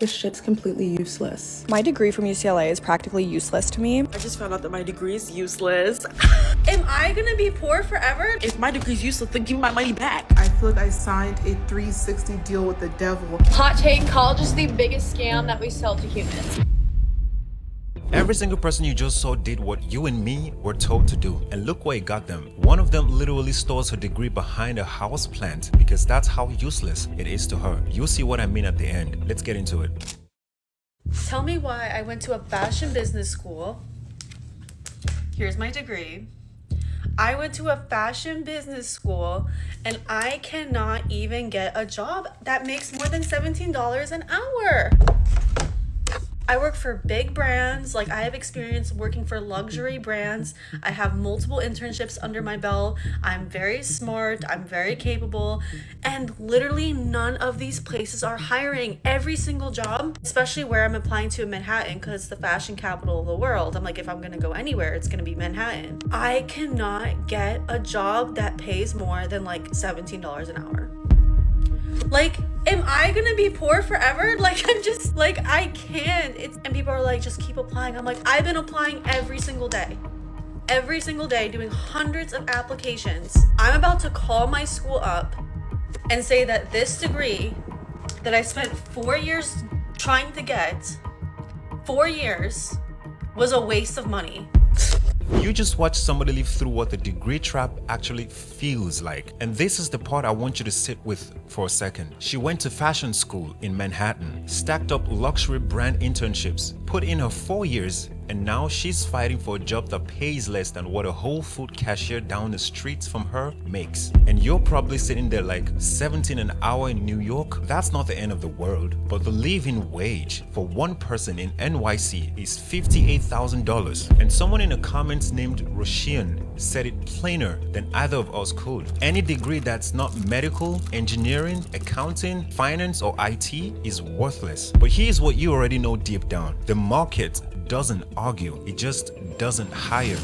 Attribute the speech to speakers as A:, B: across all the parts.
A: This shit's completely useless.
B: My degree from UCLA is practically useless to me.
C: I just found out that my degree is useless.
D: Am I gonna be poor forever?
C: If my degree is useless, then give me my money back.
A: I feel like I signed a 360 deal with the devil.
E: Hot take, college is the biggest scam that we sell to humans.
F: Every single person you just saw did what you and me were told to do, and look where it got them. One of them literally stores her degree behind a house plant because that's how useless it is to her. You'll see what I mean at the end. Let's get into it.
D: Tell me why I went to a fashion business school. Here's my degree. I went to a fashion business school and I cannot even get a job that makes more than $17 an hour. I work for big brands. Like, I have experience working for luxury brands. I have multiple internships under my belt. I'm very smart. I'm very capable. And literally none of these places are hiring. Every single job, especially where I'm applying to in Manhattan, because it's the fashion capital of the world. I'm like, if I'm going to go anywhere, it's going to be Manhattan. I cannot get a job that pays more than like $17 an hour. Like, am I gonna be poor forever? Like, I'm just like, I can't. And people are like, just keep applying. I'm like, I've been applying every single day doing hundreds of applications. I'm about to call my school up and say that this degree that I spent 4 years trying to get, 4 years, was a waste of money.
F: You just watched somebody live through what the degree trap actually feels like. And this is the part I want you to sit with for a second. She went to fashion school in Manhattan, stacked up luxury brand internships, put in her 4 years, and now she's fighting for a job that pays less than what a Whole Food cashier down the streets from her makes. And you're probably sitting there like, 17 an hour in New York? That's not the end of the world. But the living wage for one person in NYC is $58,000. And someone in the comments named Roshian said it plainer than either of us could. Any degree that's not medical, engineering, accounting, finance, or IT is worthless. But here's what you already know deep down. The market doesn't argue, it just doesn't hire.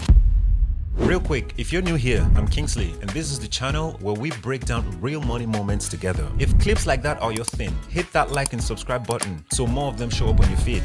F: Real quick, if you're new here, I'm Kingsley, and this is the channel where we break down real money moments together. If clips like that are your thing, hit that like and subscribe button so more of them show up on your feed.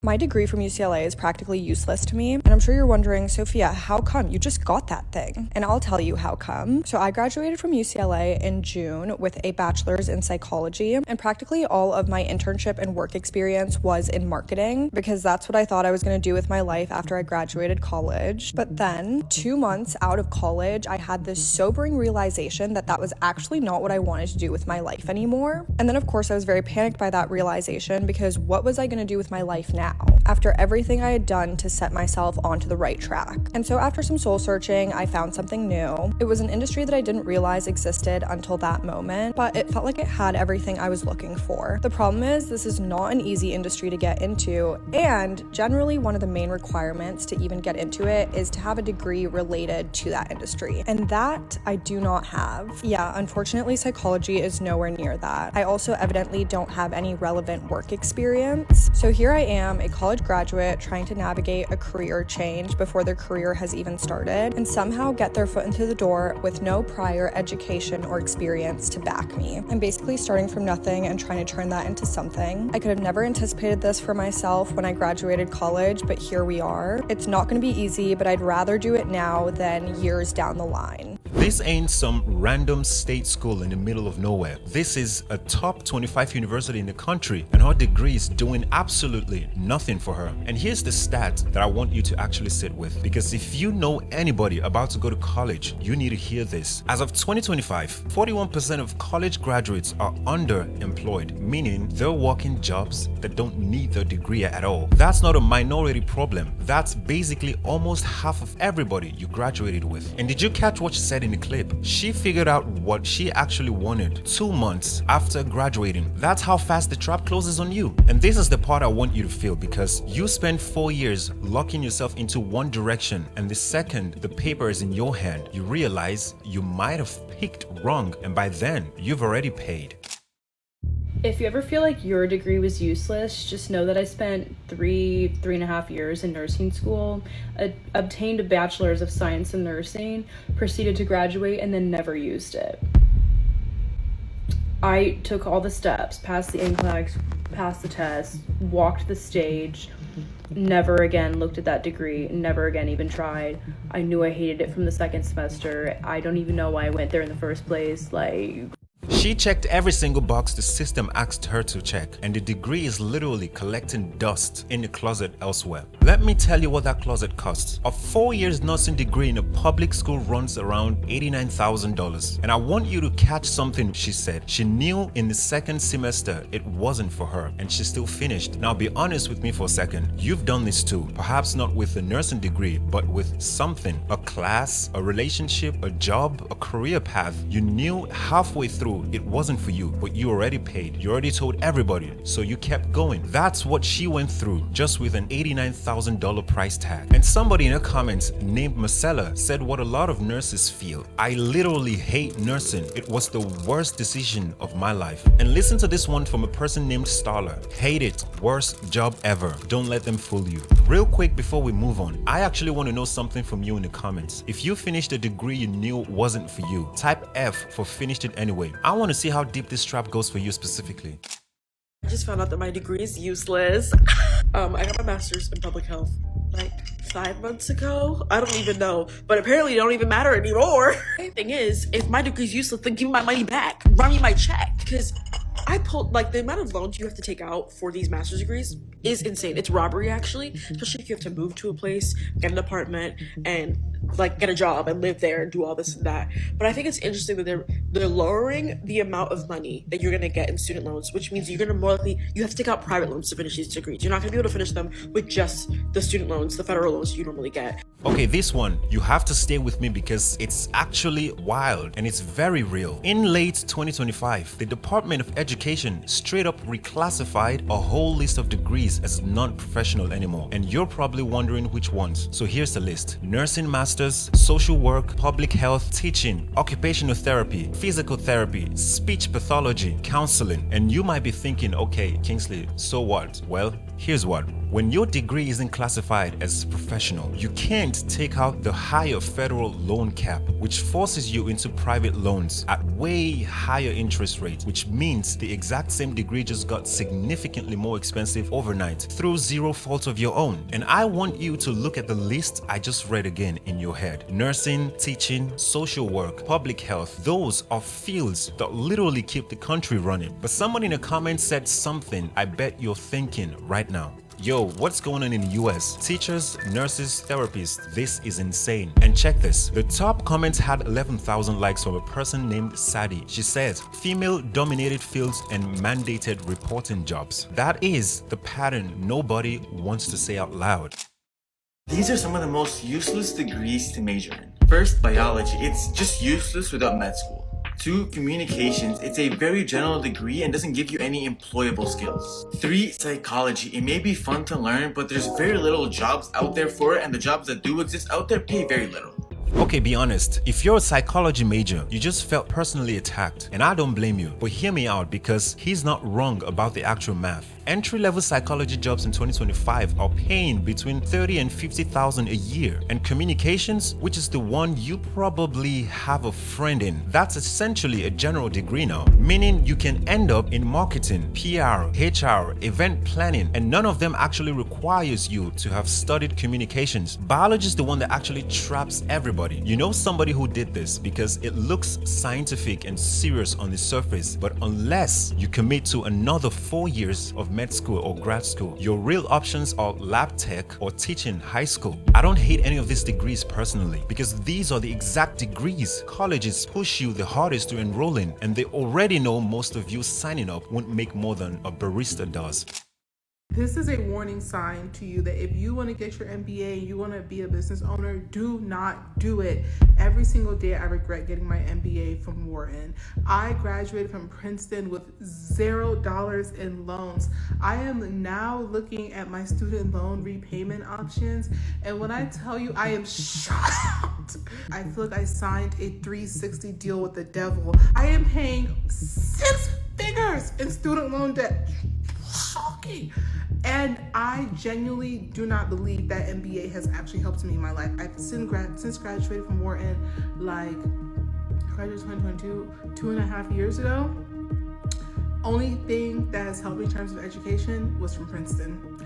B: My degree from UCLA is practically useless to me, and I'm sure you're wondering, Sophia, how come? You just got that thing. And I'll tell you how come. So I graduated from UCLA in June with a bachelor's in psychology, and practically all of my internship and work experience was in marketing, because that's what I thought I was going to do with my life after I graduated college. But then 2 months out of college, I had this sobering realization that that was actually not what I wanted to do with my life anymore. And then of course I was very panicked by that realization, because what was I going to do with my life now, after everything I had done to set myself onto the right track? And so after some soul searching, I found something new. It was an industry that I didn't realize existed until that moment, but it felt like it had everything I was looking for. The problem is, this is not an easy industry to get into, and generally one of the main requirements to even get into it is to have a degree related to that industry, and that I do not have. Yeah, unfortunately psychology is nowhere near that. I also evidently don't have any relevant work experience. So here I am, a college graduate trying to navigate a career change before their career has even started, and somehow get their foot into the door with no prior education or experience to back me. I'm basically starting from nothing and trying to turn that into something. I could have never anticipated this for myself when I graduated college, but here we are. It's not going to be easy, but I'd rather do it now than years down the line.
F: This ain't some random state school in the middle of nowhere. This is a top 25 university in the country, and her degree is doing absolutely nothing for her. And here's the stat that I want you to actually sit with, because if you know anybody about to go to college, you need to hear this. As of 2025, 41% of college graduates are underemployed, meaning they're working jobs that don't need their degree at all. That's not a minority problem. That's basically almost half of everybody you graduated with. And did you catch what she said in the clip? She figured out what she actually wanted 2 months after graduating. That's how fast the trap closes on you. And this is the part I want you to feel, because you spend 4 years locking yourself into one direction, and the second the paper is in your hand, you realize you might have picked wrong, and by then you've already paid.
G: If you ever feel like your degree was useless, just know that I spent three and a half years in nursing school, obtained a bachelor's of science in nursing, proceeded to graduate, and then never used it. I took all the steps, passed the NCLEX, passed the test, walked the stage, never again looked at that degree, never again even tried. I knew I hated it from the second semester. I don't even know why I went there in the first place.
F: She checked every single box the system asked her to check, and the degree is literally collecting dust in the closet elsewhere. Let me tell you what that closet costs. A 4 years nursing degree in a public school runs around $89,000. And I want you to catch something she said. She knew in the second semester it wasn't for her, and she still finished. Now be honest with me for a second. You've done this too. Perhaps not with a nursing degree, but with something. A class, a relationship, a job, a career path. You knew halfway through it wasn't for you, but you already paid. You already told everybody, so you kept going. That's what she went through, just with an $89,000 price tag. And somebody in the comments named Marcella said what a lot of nurses feel. I literally hate nursing. It was the worst decision of my life. And listen to this one from a person named Starla. Hate it. Worst job ever. Don't let them fool you. Real quick before we move on, I actually want to know something from you in the comments. If you finished a degree you knew wasn't for you, type F for finished it anyway. I want to see how deep this trap goes for you specifically.
C: I just found out that my degree is useless. I got my master's in public health like 5 months ago. I don't even know, but apparently it don't even matter anymore. The thing is, if my degree is useless, then give me my money back. Run me my check, because I pulled, like, the amount of loans you have to take out for these master's degrees is insane. It's robbery, actually, especially if you have to move to a place, get an apartment, and like get a job and live there and do all this and that. But I think it's interesting that they're lowering the amount of money that you're gonna get in student loans, which means you're gonna more likely, you have to take out private loans to finish these degrees. You're not gonna be able to finish them with just the student loans, the federal loans you normally get.
F: Okay, this one, you have to stay with me because it's actually wild and it's very real. In late 2025, the Department of Education straight up reclassified a whole list of degrees as non-professional anymore. And you're probably wondering which ones. So here's the list. Nursing masters, social work, public health, teaching, occupational therapy, physical therapy, speech pathology, counseling. And you might be thinking, okay, Kingsley, so what? Well, here's what. When your degree isn't classified as professional, you can't take out the higher federal loan cap, which forces you into private loans at way higher interest rates, which means the exact same degree just got significantly more expensive overnight through zero fault of your own. And I want you to look at the list I just read again in your head. Nursing, teaching, social work, public health, those are fields that literally keep the country running. But someone in the comments said something I bet you're thinking right now. Yo, what's going on in the US? Teachers, nurses, therapists, this is insane. And check this. The top comments had 11,000 likes from a person named Sadie. She says, female-dominated fields and mandated reporting jobs. That is the pattern nobody wants to say out loud.
H: These are some of the most useless degrees to major in. First, biology. It's just useless without med school. 2, communications. It's a very general degree and doesn't give you any employable skills. 3, psychology. It may be fun to learn, but there's very little jobs out there for it, and the jobs that do exist out there pay very little.
F: Okay, be honest. If you're a psychology major, you just felt personally attacked, and I don't blame you. But hear me out, because he's not wrong about the actual math. Entry-level psychology jobs in 2025 are paying between $30,000 and $50,000 a year. And communications, which is the one you probably have a friend in, that's essentially a general degree now, meaning you can end up in marketing, PR, HR, event planning, and none of them actually requires you to have studied communications. Biology is the one that actually traps everybody. You know somebody who did this because it looks scientific and serious on the surface, but unless you commit to another 4 years of med school or grad school, your real options are lab tech or teaching high school. I don't hate any of these degrees personally because these are the exact degrees colleges push you the hardest to enroll in, and they already know most of you signing up won't make more than a barista does.
A: This is a warning sign to you that if you want to get your MBA and you want to be a business owner, do not do it. Every single day I regret getting my MBA from Wharton. I graduated from Princeton with $0 in loans. I am now looking at my student loan repayment options, and when I tell you I am shocked, I feel like I signed a 360 deal with the devil. I am paying 6 figures in student loan debt. Shocking. And I genuinely do not believe that MBA has actually helped me in my life. I've since graduated from Wharton, like graduated 2022, 2.5 years ago. Only thing that has helped me in terms of education was from Princeton.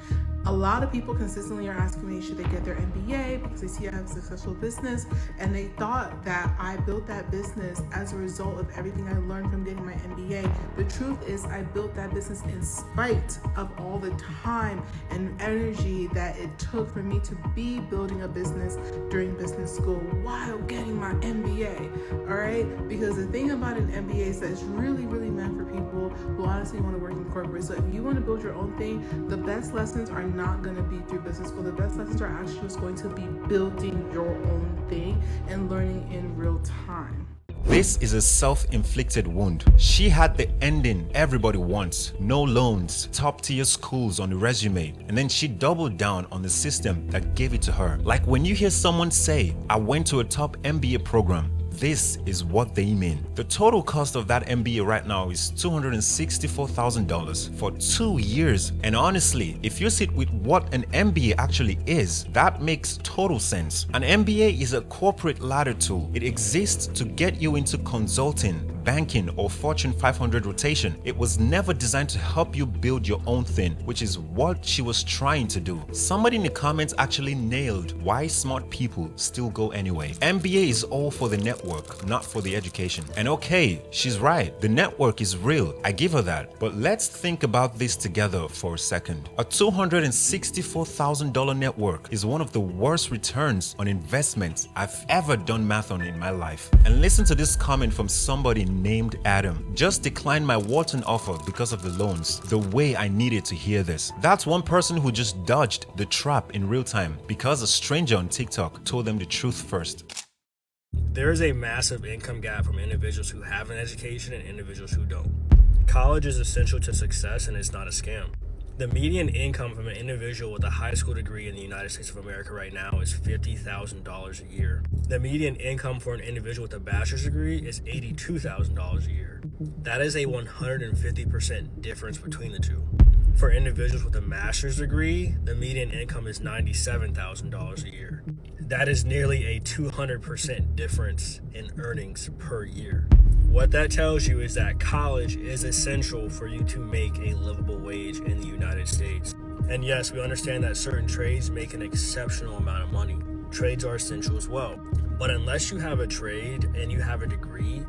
A: A lot of people consistently are asking me, should they get their MBA because they see I have a successful business, and they thought that I built that business as a result of everything I learned from getting my MBA. The truth is I built that business in spite of all the time and energy that it took for me to be building a business during business school while getting my MBA, all right? Because the thing about an MBA is that it's really, really meant for people who honestly want to work in corporate. So if you want to build your own thing, the best lessons are not going to be through business school. The best lessons are actually just going to be building your own thing and learning in real time.
F: This is a self-inflicted wound. She had the ending everybody wants. No loans, top-tier schools on the resume, and then she doubled down on the system that gave it to her. Like when you hear someone say, I went to a top MBA program, this is what they mean. The total cost of that MBA right now is $264,000 for 2 years. And honestly, if you sit with what an MBA actually is, that makes total sense. An MBA is a corporate ladder tool. It exists to get you into consulting, banking, or Fortune 500 rotation. It was never designed to help you build your own thing, which is what she was trying to do. Somebody in the comments actually nailed why smart people still go anyway. MBA is all for the network, not for the education. And okay, she's right. The network is real. I give her that. But let's think about this together for a second. A $264,000 network is one of the worst returns on investments I've ever done math on in my life. And listen to this comment from somebody named Adam. Just declined my Wharton offer because of the loans. The way I needed to hear this. That's one person who just dodged the trap in real time because a stranger on TikTok told them the truth first.
I: There is a massive income gap from individuals who have an education and individuals who don't. College is essential to success and it's not a scam. The median income from an individual with a high school degree in the United States of America right now is $50,000 a year. The median income for an individual with a bachelor's degree is $82,000 a year. That is a 150% difference between the two. For individuals with a master's degree, the median income is $97,000 a year. That is nearly a 200% difference in earnings per year. What that tells you is that college is essential for you to make a livable wage in the United States. And yes, we understand that certain trades make an exceptional amount of money. Trades are essential as well. But unless you have a trade and you have a degree,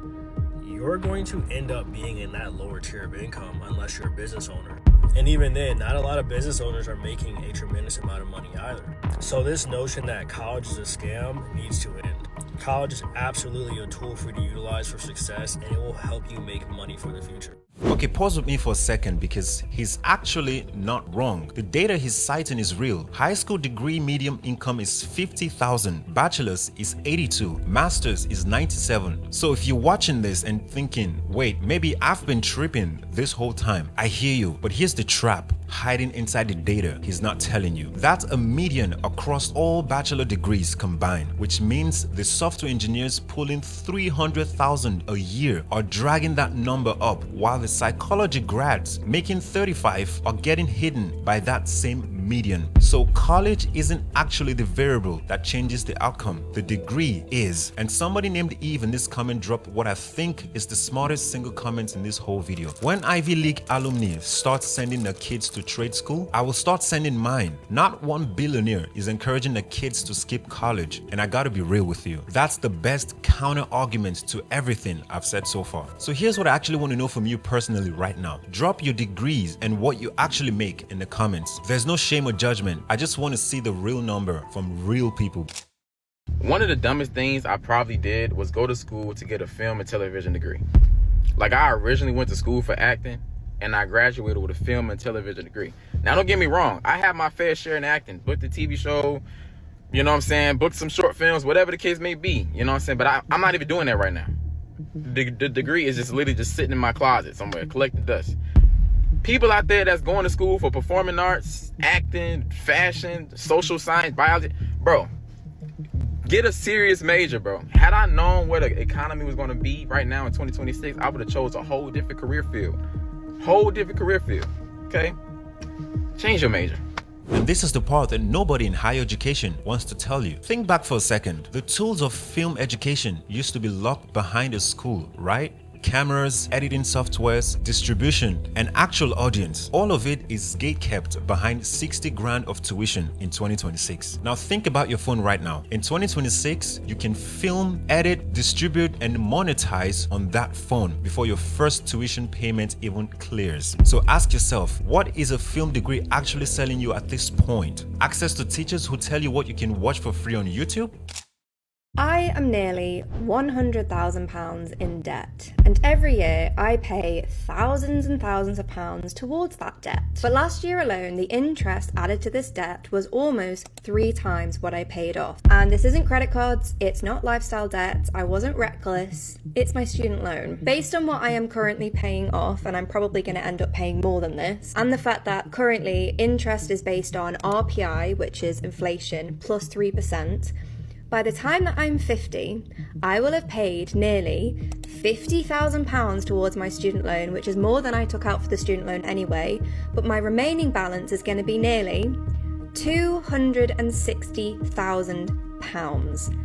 I: you're going to end up being in that lower tier of income unless you're a business owner. And even then, not a lot of business owners are making a tremendous amount of money either. So this notion that college is a scam needs to end. College is absolutely a tool for you to utilize for success, and it will help you make money for the future.
F: Okay, pause with me for a second because he's actually not wrong. The data he's citing is real. High school degree median income is $50,000, bachelor's is $82,000, master's is $97,000. So if you're watching this and thinking, wait, maybe I've been tripping this whole time, I hear you, but here's the trap hiding inside the data he's not telling you. That's a median across all bachelor degrees combined, which means the software engineers pulling $300,000 a year are dragging that number up, while the psychology grads making $35,000 are getting hidden by that same median. So college isn't actually the variable that changes the outcome. The degree is. And somebody named Eve in this comment dropped what I think is the smartest single comment in this whole video. When Ivy League alumni start sending their kids to trade school, I will start sending mine. Not one billionaire is encouraging the kids to skip college. And I gotta be real with you. That's the best counter argument to everything I've said so far. So here's what I actually want to know from you personally right now. Drop your degrees and what you actually make in the comments. There's no shame or judgment. I just want to see the real number from real people.
J: One of the dumbest things I probably did was go to school to get a film and television degree. Like, I originally went to school for acting and I graduated with a film and television degree. Now, don't get me wrong. I have my fair share in acting. Booked a TV show, you know what I'm saying? Booked some short films, whatever the case may be. You know what I'm saying? But I'm not even doing that right now. The degree is just literally just sitting in my closet somewhere, collecting dust. People out there that's going to school for performing arts, acting, fashion, social science, biology, bro, get a serious major, bro. Had I known where the economy was going to be right now in 2026, I would have chose a whole different career field. Okay? Change your major.
F: And this is the part that nobody in higher education wants to tell you. Think back for a second. The tools of film education used to be locked behind a school, right? cameras, editing softwares, distribution, and actual audience. All of it is gatekept behind 60 grand of tuition in 2026. Now think about your phone right now. In 2026, you can film, edit, distribute, and monetize on that phone before your first tuition payment even clears. So ask yourself, what is a film degree actually selling you at this point? Access to teachers who tell you what you can watch for free on YouTube?
B: I am nearly £100,000 in debt, and every year I pay thousands and thousands of pounds towards that debt. But last year alone, the interest added to this debt was almost 3 times what I paid off. And this isn't credit cards, it's not lifestyle debt, I wasn't reckless, it's my student loan. Based on what I am currently paying off, and I'm probably going to end up paying more than this, and the fact that currently interest is based on RPI, which is inflation, plus 3%, by the time that I'm 50, I will have paid nearly £50,000 towards my student loan, which is more than I took out for the student loan anyway, but my remaining balance is going to be nearly £260,000.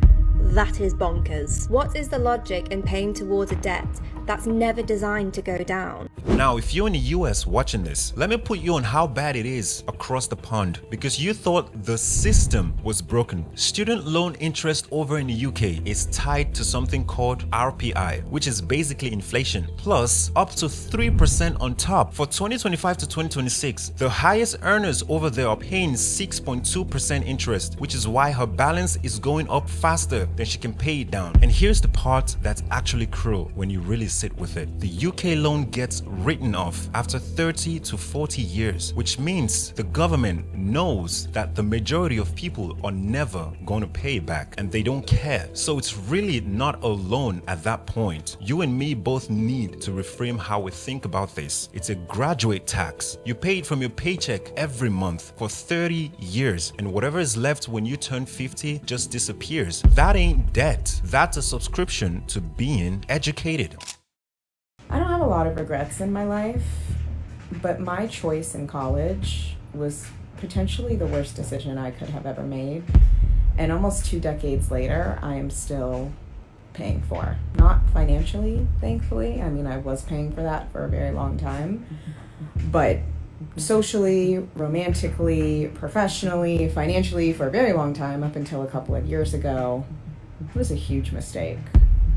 B: That is bonkers. What is the logic in paying towards a debt that's never designed to go down?
F: Now, if you're in the US watching this, let me put you on how bad it is across the pond, because you thought the system was broken. Student loan interest over in the UK is tied to something called RPI, which is basically inflation, plus up to 3% on top. For 2025 to 2026, the highest earners over there are paying 6.2% interest, which is why her balance is going up faster than she can pay it down. And here's the part that's actually cruel when you really sit with it. The UK loan gets written off after 30 to 40 years, which means the government knows that the majority of people are never going to pay it back, and they don't care. So it's really not a loan at that point. You and me both need to reframe how we think about this. It's a graduate tax. You pay it from your paycheck every month for 30 years, and whatever is left when you turn 50 just disappears. That ain't debt. That's a subscription to being educated.
K: I don't have a lot of regrets in my life, but my choice in college was potentially the worst decision I could have ever made. And almost 2 decades later, I am still paying for. Not financially, thankfully. I mean, I was paying for that for a very long time. But socially, romantically, professionally, financially, for a very long time, up until a couple of years ago, it was a huge mistake.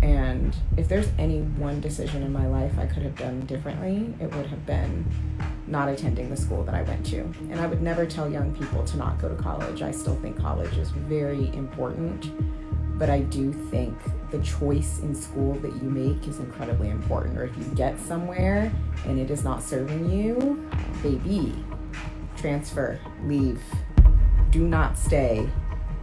K: And if there's any one decision in my life I could have done differently, it would have been not attending the school that I went to. And I would never tell young people to not go to college. I still think college is very important, but I do think the choice in school that you make is incredibly important. Or if you get somewhere and it is not serving you, baby, transfer, leave. Do not stay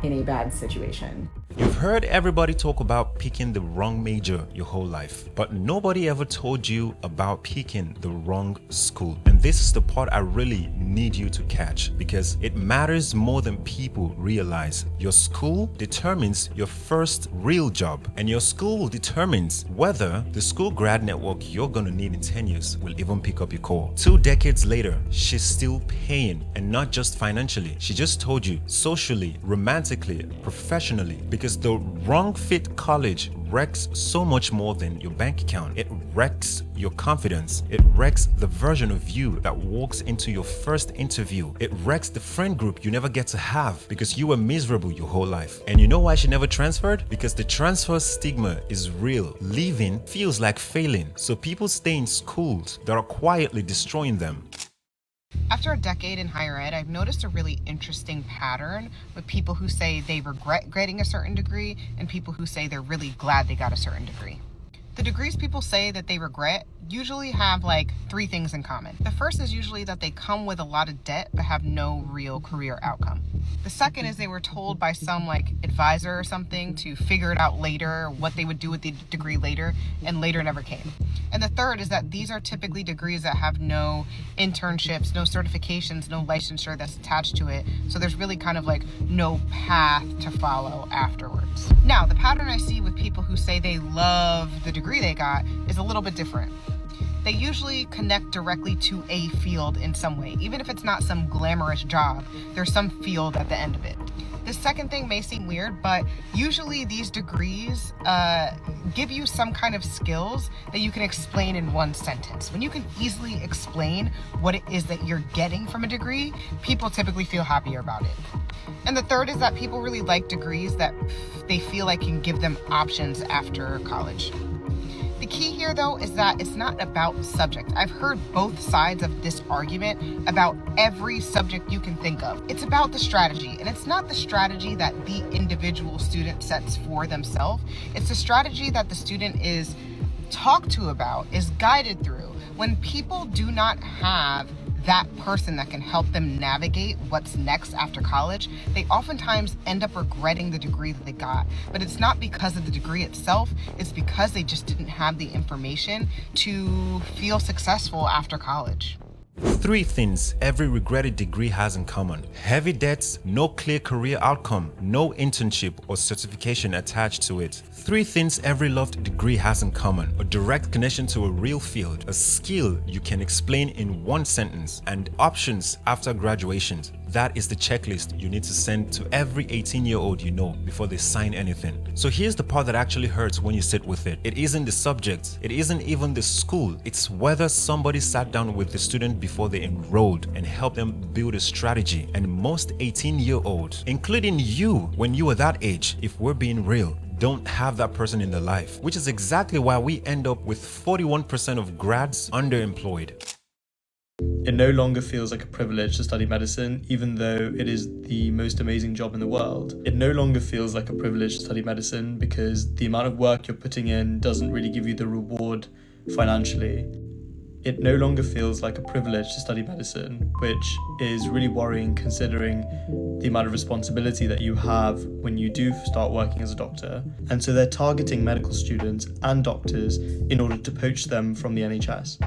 K: in a bad situation.
F: You've heard everybody talk about picking the wrong major your whole life, but nobody ever told you about picking the wrong school. And this is the part I really need you to catch, because it matters more than people realize. Your school determines your first real job, and your school determines whether the school grad network you're gonna need in 10 years will even pick up your call. 2 decades later, she's still paying, and not just financially. She just told you socially, romantically, professionally, because the wrong fit college wrecks so much more than your bank account. It wrecks your confidence. It wrecks the version of you that walks into your first interview. It wrecks the friend group you never get to have because you were miserable your whole life. And you know why she never transferred? Because the transfer stigma is real. Leaving feels like failing. So people stay in schools that are quietly destroying them.
L: After a decade in higher ed, I've noticed a really interesting pattern with people who say they regret getting a certain degree and people who say they're really glad they got a certain degree. The degrees people say that they regret usually have like 3 things in common. The first is usually that they come with a lot of debt but have no real career outcome. The second is they were told by some like advisor or something to figure it out later, what they would do with the degree later, and later never came. And the third is that these are typically degrees that have no internships, no certifications, no licensure that's attached to it. So there's really kind of like no path to follow afterwards. Now, the pattern I see with people who say they love the degree they got is a little bit different. They usually connect directly to a field in some way. Even if it's not some glamorous job, there's some field at the end of it. The second thing may seem weird, but usually these degrees give you some kind of skills that you can explain in one sentence. When you can easily explain what it is that you're getting from a degree, people typically feel happier about it. And the third is that people really like degrees that they feel like can give them options after college. The key here, though, is that it's not about subject. I've heard both sides of this argument about every subject you can think of. It's about the strategy, and it's not the strategy that the individual student sets for themselves. It's the strategy that the student is talked to about, is guided through. When people do not have that person that can help them navigate what's next after college, they oftentimes end up regretting the degree that they got. But it's not because of the degree itself, it's because they just didn't have the information to feel successful after college.
F: 3 things every regretted degree has in common: heavy debts, no clear career outcome, no internship or certification attached to it. 3 things every loved degree has in common: a direct connection to a real field, a skill you can explain in one sentence, and options after graduation. That is the checklist you need to send to every 18-year-old you know before they sign anything. So here's the part that actually hurts when you sit with it. It isn't the subject, it isn't even the school, it's whether somebody sat down with the student before they enrolled and helped them build a strategy. And most 18-year-olds, including you when you were that age, if we're being real, don't have that person in their life, which is exactly why we end up with 41% of grads underemployed.
M: It no longer feels like a privilege to study medicine, even though it is the most amazing job in the world. It no longer feels like a privilege to study medicine because the amount of work you're putting in doesn't really give you the reward financially. It no longer feels like a privilege to study medicine, which is really worrying considering the amount of responsibility that you have when you do start working as a doctor. And so they're targeting medical students and doctors in order to poach them from the NHS.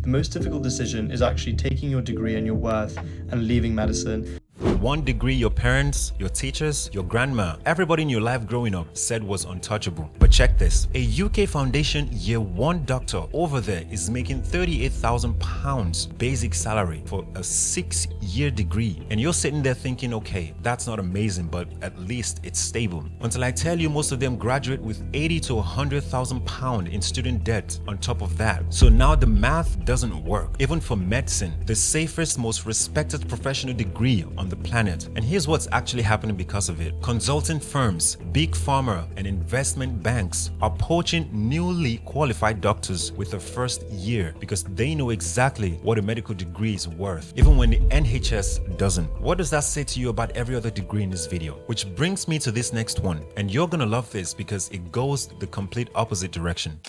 M: The most difficult decision is actually taking your degree and your worth and leaving medicine.
F: One degree your parents, your teachers, your grandma, everybody in your life growing up said was untouchable. But check this, a UK Foundation Year 1 doctor over there is making £38,000 basic salary for a 6-year degree. And you're sitting there thinking, okay, that's not amazing, but at least it's stable. Until I tell you most of them graduate with £80,000 to £100,000 in student debt on top of that. So now the math doesn't work. Even for medicine, the safest, most respected professional degree on the planet. And here's what's actually happening because of it. Consulting firms, big pharma, and investment banks are poaching newly qualified doctors with their first year because they know exactly what a medical degree is worth, even when the NHS doesn't. What does that say to you about every other degree in this video? Which brings me to this next one, and you're gonna love this because it goes the complete opposite direction.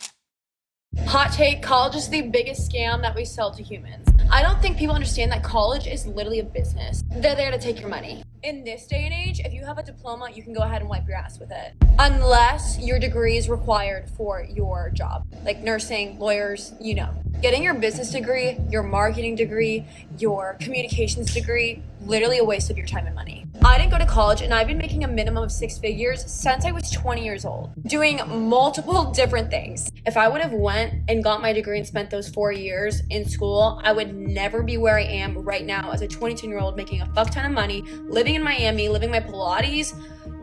E: Hot take, college is the biggest scam that we sell to humans. I don't think people understand that college is literally a business. They're there to take your money. In this day and age, if you have a diploma, you can go ahead and wipe your ass with it. Unless your degree is required for your job, like nursing, lawyers, you know. Getting your business degree, your marketing degree, your communications degree, literally a waste of your time and money. I didn't go to college and I've been making a minimum of 6 figures since I was 20 years old, doing multiple different things. If I would have went and got my degree and spent those 4 years in school, I would never be where I am right now as a 22-year-old making a fuck ton of money, living in Miami, living my Pilates,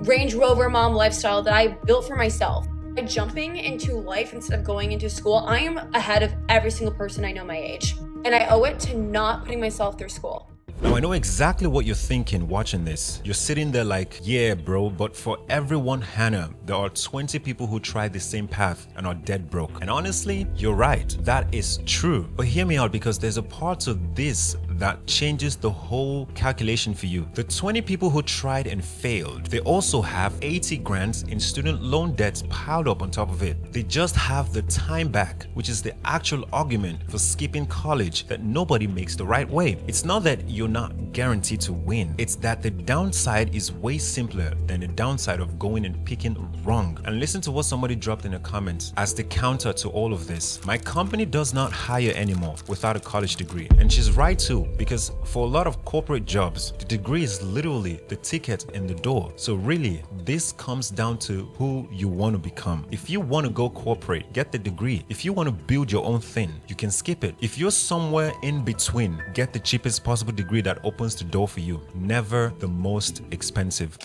E: Range Rover mom lifestyle that I built for myself. By jumping into life instead of going into school, I am ahead of every single person I know my age. And I owe it to not putting myself through school.
F: Now, I know exactly what you're thinking watching this. You're sitting there like, yeah, bro, but for every one Hannah, there are 20 people who tried the same path and are dead broke. And honestly, you're right. That is true. But hear me out, because there's a part to this that changes the whole calculation for you. The 20 people who tried and failed, they also have 80 grand in student loan debts piled up on top of it. They just have the time back, which is the actual argument for skipping college that nobody makes the right way. It's not that you're not guaranteed to win. It's that the downside is way simpler than the downside of going and picking wrong. And listen to what somebody dropped in the comments as the counter to all of this. My company does not hire anymore without a college degree. And she's right too, because for a lot of corporate jobs, the degree is literally the ticket in the door. So really, this comes down to who you want to become. If you want to go corporate, get the degree. If you want to build your own thing, you can skip it. If you're somewhere in between, get the cheapest possible degree that opens the door for you, never the most expensive.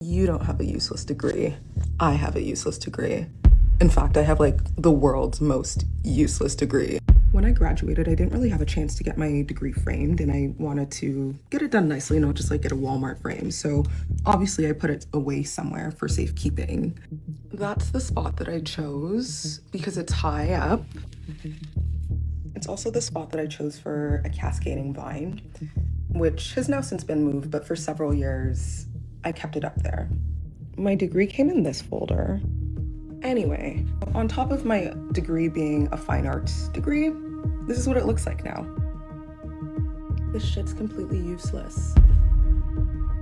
B: You don't have a useless degree. I have a useless degree. In fact, I have like the world's most useless degree. When I graduated, I didn't really have a chance to get my degree framed, and I wanted to get it done nicely, not just like get a Walmart frame. So obviously I put it away somewhere for safekeeping. That's the spot that I chose because it's high up. It's also the spot that I chose for a cascading vine, which has now since been moved, but for several years, I kept it up there. My degree came in this folder. Anyway, on top of my degree being a fine arts degree, this is what it looks like now. This shit's completely useless.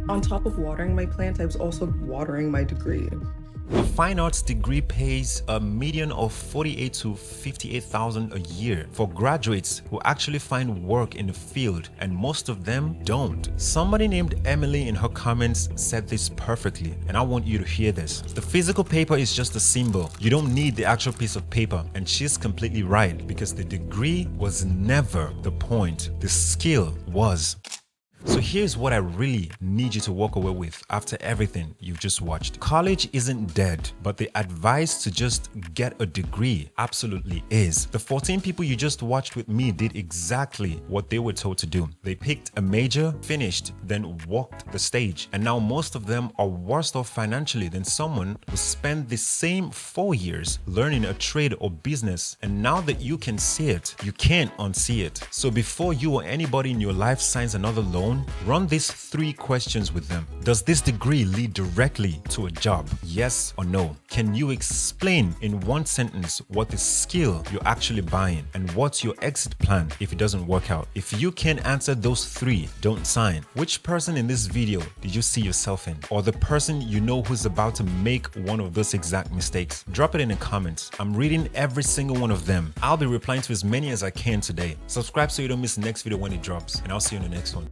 B: On top of watering my plant, I was also watering my degree.
F: A fine arts degree pays a median of $48,000 to $58,000 a year for graduates who actually find work in the field, and most of them don't. Somebody named Emily in her comments said this perfectly, and I want you to hear this. The physical paper is just a symbol. You don't need the actual piece of paper, and she's completely right, because the degree was never the point. The skill was. So here's what I really need you to walk away with after everything you've just watched. College isn't dead, but the advice to just get a degree absolutely is. The 14 people you just watched with me did exactly what they were told to do. They picked a major, finished, then walked the stage. And now most of them are worse off financially than someone who spent the same 4 years learning a trade or business. And now that you can see it, you can't unsee it. So before you or anybody in your life signs another loan, run these 3 questions with them. Does this degree lead directly to a job? Yes or no? Can you explain in one sentence what the skill you're actually buying, and what's your exit plan if it doesn't work out? If you can't answer those 3, don't sign. Which person in this video did you see yourself in? Or the person you know who's about to make one of those exact mistakes? Drop it in the comments. I'm reading every single one of them. I'll be replying to as many as I can today. Subscribe so you don't miss the next video when it drops, and I'll see you in the next one.